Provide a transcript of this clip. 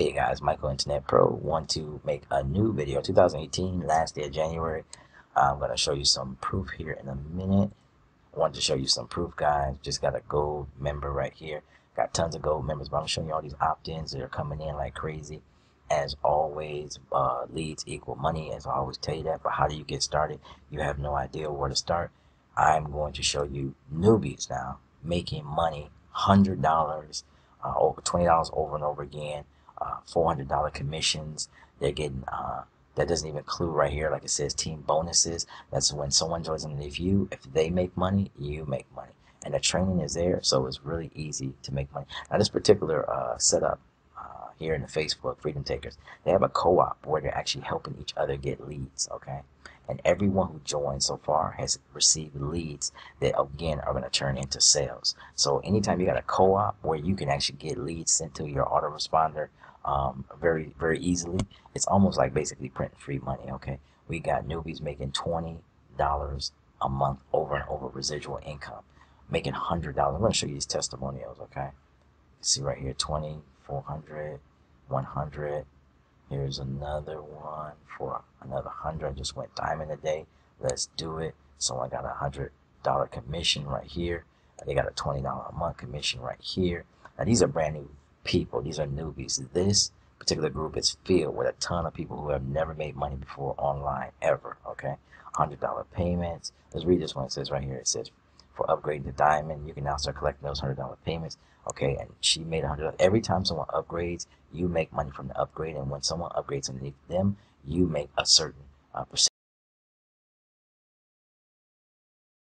Hey guys, Michael Internet Pro. Want to make a new video. 2018, last day of January. I'm going to show you some proof here in a minute. I wanted to show you some proof, guys. Just got a gold member right here. Got tons of gold members, but I'm showing you all these opt-ins that are coming in like crazy. As always, leads equal money, as I always tell you that. But how do you get started? You have no idea where to start. I'm going to show you newbies now making money, $100, over $20 over and over again. $400 commissions. They're getting that doesn't even include right here, like it says, team bonuses. That's when someone joins underneath you. If they make money, you make money, and the training is there, so it's really easy to make money. Now, this particular setup here in the Facebook Freedom Takers, they have a co-op where they're actually helping each other get leads. Okay, and everyone who joined so far has received leads that again are going to turn into sales. So anytime you got a co-op where you can actually get leads sent to your autoresponder very easily, it's almost like basically printing free money. Okay, we got newbies making $20 a month over and over residual income, making $100. I'm going to show you these testimonials. Okay, see right here, 20, 400, 100. Here's another one for another 100. I just went diamond a day. Let's do it. So I got $100 commission right here. They got a $20 a month commission right here. Now these are brand new people. These are newbies. This particular group is filled with a ton of people who have never made money before online ever. Okay, $100 payments. Let's read this one. It says right here. It says, for upgrading to diamond, you can now start collecting those $100 payments. Okay, and she made $100. Every time someone upgrades, you make money from the upgrade, and when someone upgrades underneath them, you make a certain percentage.